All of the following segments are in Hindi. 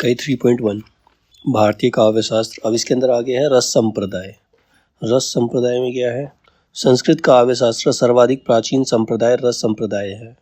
इकाई 3.1 भारतीय काव्य शास्त्र। अब इसके अंदर आगे है रस संप्रदाय। रस संप्रदाय में क्या है? संस्कृत काव्य शास्त्र सर्वाधिक प्राचीन संप्रदाय रस संप्रदाय है।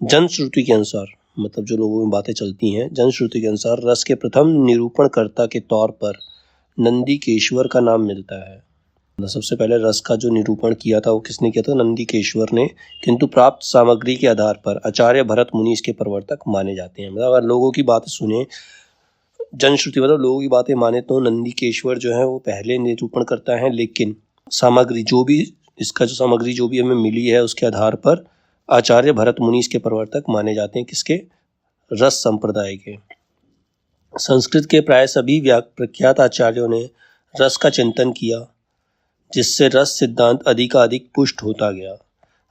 जनश्रुति के अनुसार, मतलब जो लोगों में बातें चलती हैं, जनश्रुति के अनुसार रस के प्रथम निरूपणकर्ता के तौर पर नंदीकेश्वर का नाम मिलता है। सबसे पहले रस का जो निरूपण किया था वो किसने किया था? नंदीकेश्वर ने। किंतु प्राप्त सामग्री के आधार पर आचार्य भरत मुनि इसके प्रवर्तक माने जाते हैं। मतलब अगर लोगों की बात सुने, जनश्रुति मतलब लोगों की बातें माने, तो नंदीकेश्वर जो है वो पहले निरूपण करता है, लेकिन सामग्री जो भी इसका जो सामग्री जो भी हमें मिली है उसके आधार पर आचार्य भरत मुनि इसके प्रवर्तक माने जाते हैं। किसके? रस संप्रदाय के। संस्कृत के प्राय सभी प्रख्यात आचार्यों ने रस का चिंतन किया, जिससे रस सिद्धांत अधिकाधिक पुष्ट होता गया।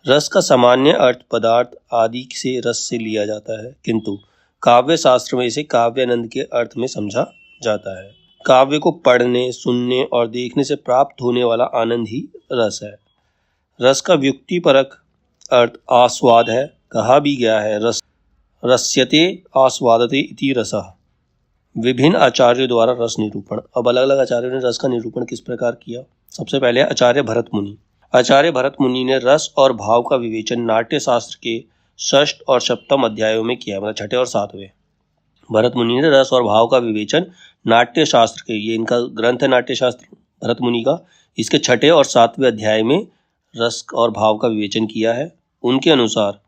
रस का सामान्य अर्थ पदार्थ आदि से रस से लिया जाता है, किंतु काव्य शास्त्र में इसे काव्यानंद के अर्थ में समझा जाता है। काव्य को पढ़ने, सुनने और देखने से प्राप्त होने वाला आनंद ही रस है। रस का व्युक्तिपरक अर्थ आस्वाद है। कहा भी गया है रस्यते आस्वादते इति रसः। विभिन्न आचार्यों द्वारा रस निरूपण। अब अलग अलग आचार्यों ने रस का निरूपण किस प्रकार किया? सबसे पहले आचार्य भरत मुनि। आचार्य भरत मुनि ने रस और भाव का विवेचन नाट्य शास्त्र के षष्ठ और सप्तम अध्यायों में किया, मतलब छठे और सातवें। भरत मुनि ने रस और भाव का विवेचन नाट्य शास्त्र के, ये इनका ग्रंथ है नाट्य शास्त्र भरत मुनि का, इसके छठे और सातवें अध्याय में रस और भाव का विवेचन किया है। उनके अनुसार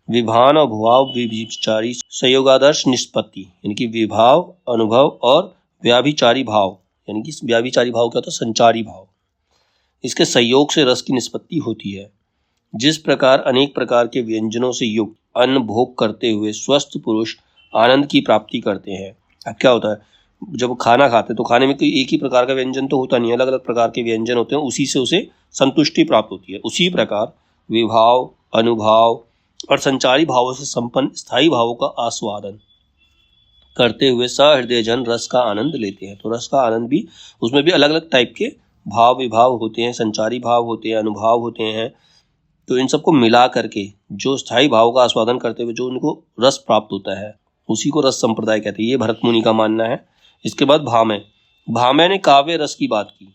विभान और भुभाव व्यभिचारी संयोगादर्श निष्पत्ति, यानी कि विभाव, अनुभव और व्याभिचारी भाव, यानी कि व्याभिचारी भाव क्या होता है? संचारी भाव। इसके संयोग से रस की निष्पत्ति होती है। जिस प्रकार अनेक प्रकार के व्यंजनों से युक्त अन्न भोग करते हुए स्वस्थ पुरुष आनंद की प्राप्ति करते हैं। अब क्या होता है, जब खाना खाते हैं तो खाने में कोई एक ही प्रकार का व्यंजन तो होता नहीं, अलग अलग प्रकार के व्यंजन होते हैं, उसी से उसे संतुष्टि प्राप्त होती है। उसी प्रकार विभाव, अनुभव और संचारी भावों से संपन्न स्थायी भावों का आस्वादन करते हुए सहृदय जन रस का आनंद लेते हैं। तो रस का आनंद भी, उसमें भी अलग अलग टाइप के भाव विभाव होते हैं, संचारी भाव होते हैं, अनुभव होते हैं। तो इन सबको मिला करके जो स्थायी भाव का आस्वादन करते हुए जो उनको रस प्राप्त होता है, उसी को रस संप्रदाय कहते हैं। ये भरत मुनि का मानना है। इसके बाद भामय ने काव्य रस की बात की।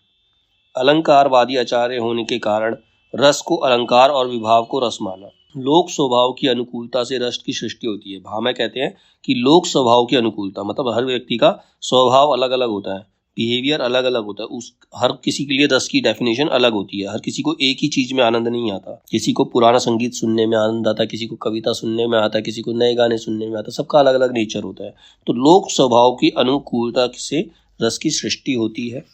अलंकारवादी आचार्य होने के कारण रस को अलंकार और विभाव को रस माना। लोक स्वभाव की अनुकूलता से रस की सृष्टि होती है। भामय कहते हैं कि लोक स्वभाव की अनुकूलता मतलब हर व्यक्ति का स्वभाव अलग अलग होता है, बिहेवियर अलग अलग होता है, उस हर किसी के लिए रस की डेफिनेशन अलग होती है। हर किसी को एक ही चीज में आनंद नहीं आता। किसी को पुराना संगीत सुनने में आनंद आता है, किसी को कविता सुनने में आता है, किसी को नए गाने सुनने में आता है। सबका अलग अलग नेचर होता है। तो लोक स्वभाव की अनुकूलता से रस की सृष्टि होती है।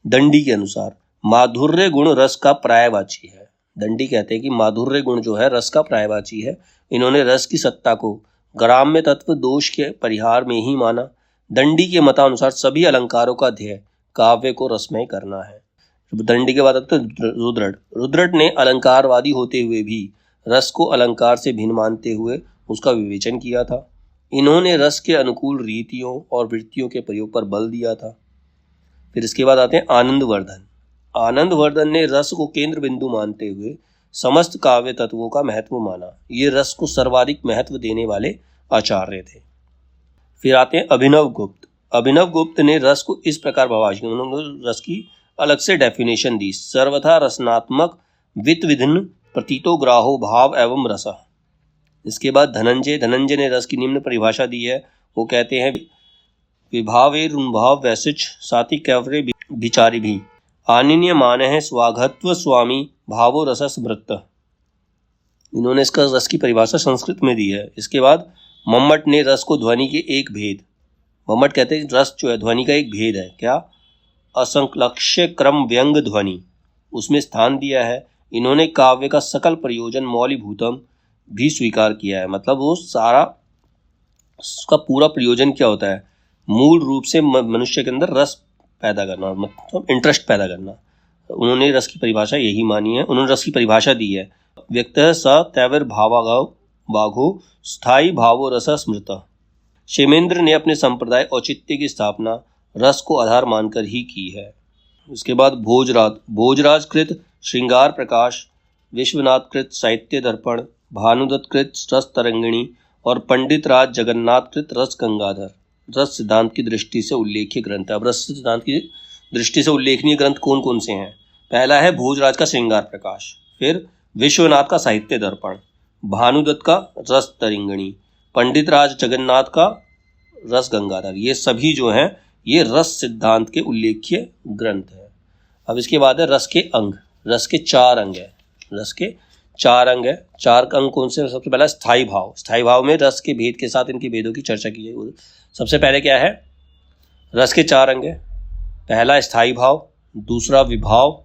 दंडी के अनुसार माधुर्य गुण रस का पर्यायवाची है। दंडी कहते हैं कि माधुर्य गुण जो है रस का पर्यायवाची है। इन्होंने रस की सत्ता को ग्राम्य तत्व दोष के परिहार में ही माना। दंडी के मतानुसार सभी अलंकारों का ध्येय काव्य को रसमय करना है। दंडी के बाद आते रुद्रट ने अलंकारवादी होते हुए भी रस को अलंकार से भिन्न मानते हुए उसका विवेचन किया था। इन्होंने रस के अनुकूल रीतियों और वृत्तियों के प्रयोग पर बल दिया था। फिर इसके बाद आते हैं आनंदवर्धन। आनंदवर्धन ने रस को केंद्र बिंदु मानते हुए समस्त काव्य तत्वों का महत्व माना। ये रस को सर्वाधिक महत्व देने वाले आचार्य थे। फिर आते हैं अभिनव गुप्त। अभिनव गुप्त ने रस को इस प्रकार परिभाषित किया, उन्होंने रस की अलग से डेफिनेशन दी। सर्वथा रसनात्मक विविधिन्न प्रतीतो ग्राहो भाव एवं रस। इसके बाद धनंजय ने रस की निम्न परिभाषा दी है। वो कहते हैं विभावेरुन्भाव वैशिच साति कैवरे विचारी भी आनिन्य मान है स्वाघत्व स्वामी भावो रस स्मृत। इन्होंने इसका रस की परिभाषा संस्कृत में दी है। इसके बाद मम्मट ने रस को ध्वनि के एक भेद, मम्मट कहते हैं रस जो है ध्वनि का एक भेद है, क्या? असंलक्ष्य क्रम व्यंग ध्वनि, उसमें स्थान दिया है। इन्होंने काव्य का सकल प्रयोजन मौलिभूतम भी स्वीकार किया है। मतलब वो सारा उसका पूरा प्रयोजन क्या होता है? मूल रूप से मनुष्य के अंदर रस पैदा करना, मतलब इंटरेस्ट पैदा करना। उन्होंने रस की परिभाषा यही मानी है। उन्होंने रस की परिभाषा दी है व्यक्तः स तैवर भावागाव बाघो स्थायी भावो रस स्मृत। क्षेमेंद्र ने अपने संप्रदाय औचित्य की स्थापना रस को आधार मानकर ही की है। उसके बाद भोजराज कृत श्रृंगार प्रकाश, विश्वनाथ कृत साहित्य दर्पण, भानुदत्त कृत रस तरंगिणी और पंडित राज जगन्नाथ कृत रस गंगाधर। रस सिद्धांत की दृष्टि से उल्लेख्य ग्रंथ है। अब रस सिद्धांत की दृष्टि से उल्लेखनीय ग्रंथ कौन कौन से हैं? पहला है भोजराज का श्रृंगार प्रकाश, फिर विश्वनाथ का साहित्य दर्पण, भानुदत्त का रस तरिंगणी, पंडित राज जगन्नाथ का रस गंगाधर। ये सभी जो हैं ये रस सिद्धांत के उल्लेख्य ग्रंथ है। अब इसके बाद है रस के अंग। रस के 4 अंग है। रस के 4 अंग है। 4 अंग कौन से? सबसे पहला स्थायी भाव। स्थायी भाव में रस के भेद के साथ इनकी भेदों की चर्चा की है। सबसे पहले क्या है? रस के 4 अंग है। पहला स्थायी भाव, दूसरा विभाव,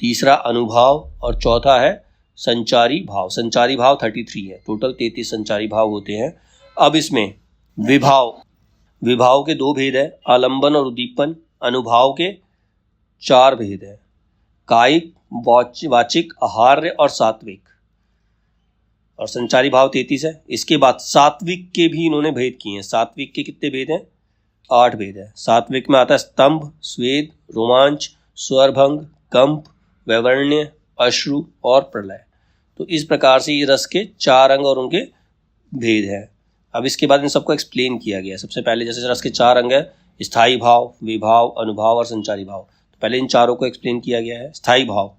तीसरा अनुभाव और चौथा है संचारी भाव। संचारी भाव 33 है। टोटल 33 संचारी भाव होते हैं। अब इसमें विभाव के 2 भेद है, आलंबन और उद्दीपन। अनुभाव के 4 भेद है, कायिक, वाचिक, आहार्य और सात्विक। और संचारी भाव 33 है। इसके बाद सात्विक के भी इन्होंने भेद किए हैं। सात्विक के कितने भेद हैं? 8 भेद है। सात्विक में आता है स्तंभ, स्वेद, रोमांच, स्वरभंग, कंप, वैवर्ण्य, अश्रु और प्रलय। तो इस प्रकार से ये रस के 4 अंग और उनके भेद है। अब इसके बाद इन सबको एक्सप्लेन किया गया। सबसे पहले जैसे रस के 4 अंग है, स्थायी भाव, विभाव, अनुभाव और संचारी भाव। तो पहले इन चारों को एक्सप्लेन किया गया है। स्थायी भाव।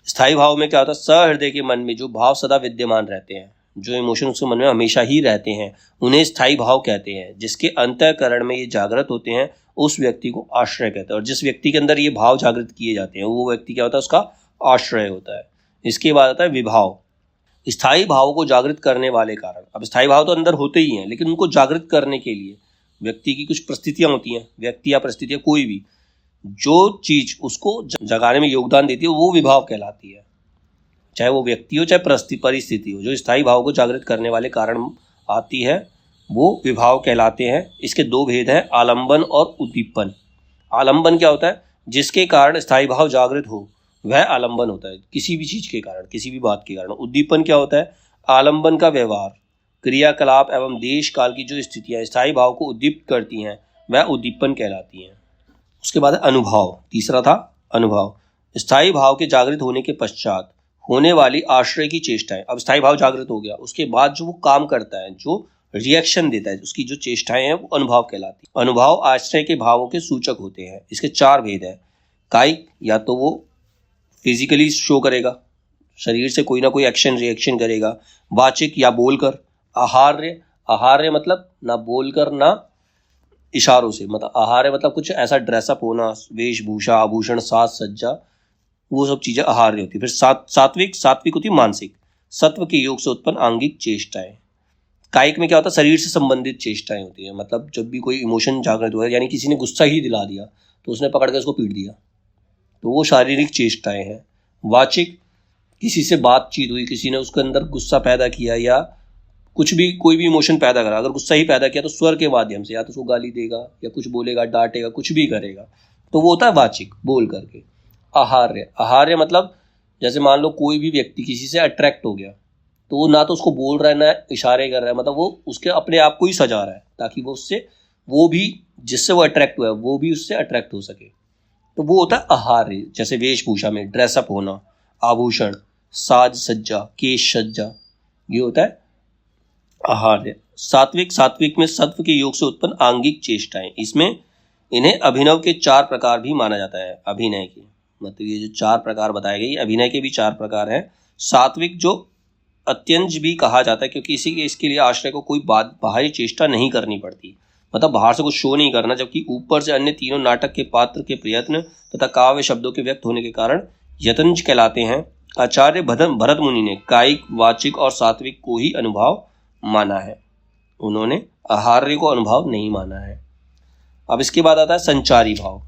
स्थायी भाव में क्या होता है? सहृदय के मन में जो भाव सदा विद्यमान रहते हैं, जो इमोशन उसके मन में हमेशा ही रहते हैं, उन्हें स्थायी भाव कहते हैं। जिसके अंतःकरण में ये जागृत होते हैं उस व्यक्ति को आश्रय कहते हैं। और जिस व्यक्ति के अंदर ये भाव जागृत किए जाते हैं वो व्यक्ति क्या होता है? उसका आश्रय होता है। इसके बाद आता है विभाव। स्थायी भाव को जागृत करने वाले कारण। अब स्थायी भाव तो अंदर होते ही हैं, लेकिन उनको जागृत करने के लिए व्यक्ति की कुछ परिस्थितियां होती हैं। व्यक्ति या परिस्थितियां कोई भी जो चीज उसको जगाने में योगदान देती है वो विभाव कहलाती है। चाहे वो व्यक्ति हो चाहे परिस्थिति हो, जो स्थायी भाव को जागृत करने वाले कारण आती है वो विभाव कहलाते हैं। इसके 2 भेद हैं, आलंबन और उद्दीपन। आलंबन क्या होता है? जिसके कारण स्थायी भाव जागृत हो वह आलंबन होता है, किसी भी चीज के कारण, किसी भी बात के कारण। उद्दीपन क्या होता है? आलंबन का व्यवहार, क्रियाकलाप एवं देश काल की जो स्थितियां स्थायी भाव को उद्दीप्त करती हैं वह उद्दीपन कहलाती हैं। उसके बाद अनुभाव। तीसरा था अनुभव। स्थायी भाव के जागृत होने के पश्चात होने वाली आश्रय की चेष्टाएं। अब स्थायी भाव जागृत हो गया, उसके बाद जो वो काम करता है, जो रिएक्शन देता है, उसकी जो चेष्टाएं हैं वो अनुभव कहलाती है। अनुभव आश्रय के भावों के सूचक होते हैं। इसके 4 भेद है। कायिक, या तो वो फिजिकली शो करेगा, शरीर से कोई ना कोई एक्शन रिएक्शन करेगा। वाचिक, या बोलकर। आहार्य, आहार्य मतलब ना बोलकर ना इशारों से, मतलब आहार्य मतलब कुछ ऐसा ड्रेसअप होना, वेशभूषा, आभूषण, साज सज्जा, वो सब चीजें आहार्य होती है। फिर सात्विक, सात्विक होती है मानसिक, सत्व के योग से उत्पन्न आंगिक चेष्टाएं। कायिक में क्या होता है? शरीर से संबंधित चेष्टाएं होती है। मतलब जब भी कोई इमोशन जागृत हुआ, यानी किसी ने गुस्सा ही दिला दिया तो उसने पकड़ के उसको पीट दिया, तो वो शारीरिक चेष्टाएं हैं। वाचिक, किसी से बातचीत हुई, किसी ने उसके अंदर गुस्सा पैदा किया या कुछ भी, कोई भी इमोशन पैदा करा, अगर गुस्सा ही पैदा किया तो स्वर के माध्यम से या तो उसको गाली देगा या कुछ बोलेगा, डांटेगा, कुछ भी करेगा, तो वो होता है वाचिक, बोल करके। आहार्य, आहार्य मतलब जैसे मान लो कोई भी व्यक्ति किसी से अट्रैक्ट हो गया तो वो ना तो उसको बोल रहा है ना इशारे कर रहा है, मतलब वो उसके अपने आप को ही सजा रहा है ताकि वो उससे, वो भी जिससे वो अट्रैक्ट हुआ है वो भी उससे अट्रैक्ट हो सके। तो वो होता है आहार्य। जैसे वेशभूषा में ड्रेसअप होना, आभूषण, साज सज्जा, केश सज्जा, ये होता है आहार्य। सात्विक, सात्विक में सत्व के योग से उत्पन्न आंगिक चेष्टाएं। इसमें इन्हें अभिनव के 4 प्रकार भी माना जाता है। अभिनय के मतलब ये जो 4 प्रकार बताए गए, अभिनय के भी 4 प्रकार हैं। सात्विक जो अत्यंज भी कहा जाता है क्योंकि इसके लिए आश्रय को कोई बाहरी चेष्टा नहीं करनी पड़ती, मतलब बाहर से कुछ शो नहीं करना, जबकि ऊपर से अन्य तीनों नाटक के पात्र के प्रयत्न तथा काव्य शब्दों के व्यक्त होने के कारण यतंज कहलाते हैं। आचार्य भरत मुनि ने कायिक, वाचिक और सात्विक को ही अनुभाव माना है, उन्होंने आहार्य को अनुभाव नहीं माना है। अब इसके बाद आता है संचारी भाव।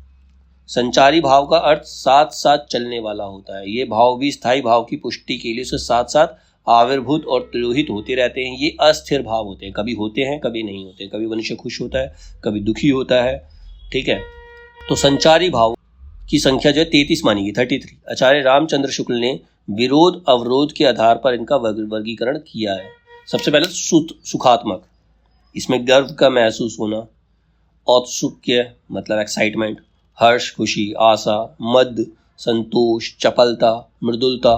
संचारी भाव का अर्थ साथ साथ चलने वाला होता है। ये भाव भी स्थायी भाव की पुष्टि के लिए उसके साथ साथ आविर्भूत और तिरोहित होते रहते हैं। ये अस्थिर भाव होते हैं, कभी होते हैं कभी नहीं होते, कभी मनुष्य खुश होता है कभी दुखी होता है, ठीक है। तो संचारी भाव की संख्या जो है 33 मानी गई, 33। आचार्य रामचंद्र शुक्ल ने विरोध अवरोध के आधार पर इनका वर्गीकरण किया है। सबसे पहले सुखात्मक, इसमें गर्व का महसूस होना, औत्सुक्य मतलब एक्साइटमेंट, हर्ष खुशी, आशा, मद संतोष, चपलता, मृदुलता,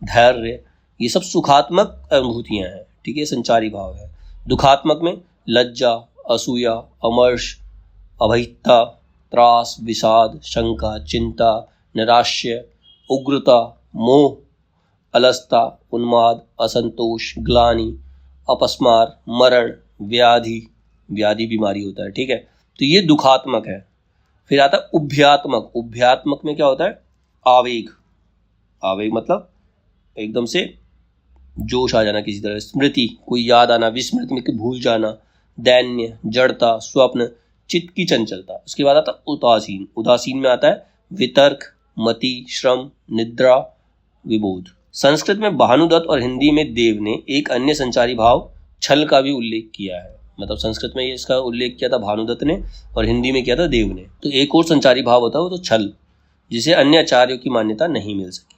धैर्य, ये सब सुखात्मक अनुभूतियां हैं, ठीक है, संचारी भाव है। दुखात्मक में लज्जा, असूया, अमर्ष, अभयता, त्रास, विषाद, शंका, चिंता, निराश्य, उग्रता, मोह, अलसता, उन्माद, असंतोष, ग्लानि, अपस्मार, मरण, व्याधि, व्याधि बीमारी होता है, ठीक है। तो ये दुखात्मक है। फिर आता है उभयात्मक। उभयात्मक में क्या होता है? आवेग। आवेग मतलब एकदम से जोश आ जाना किसी तरह, स्मृति, कोई याद आना, विस्मृति में भूल जाना, दैन्य, जड़ता, स्वप्न, चित्त की चंचलता। उसके बाद आता है उदासीन। उदासीन में आता है वितर्क, मति, श्रम, निद्रा, विबोध। संस्कृत में भानुदत्त और हिंदी में देव ने एक अन्य संचारी भाव छल का भी उल्लेख किया है। मतलब संस्कृत में ये इसका उल्लेख किया था भानुदत्त ने और हिंदी में किया था देव ने। तो एक और संचारी भाव होता है वो तो छल, जिसे अन्य आचार्यों की मान्यता नहीं मिल सकी।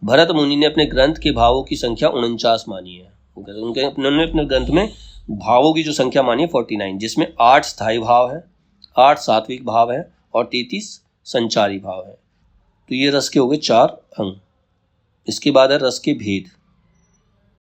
भरत मुनि ने अपने ग्रंथ के भावों की संख्या 49 मानी है। उन्होंने अपने ग्रंथ में भावों की जो संख्या मानी है 49, जिसमें 8 स्थायी भाव है, 8 सात्विक भाव है और 33 संचारी भाव है। तो ये रस के हो गए 4 अंग। इसके बाद है रस के भेद।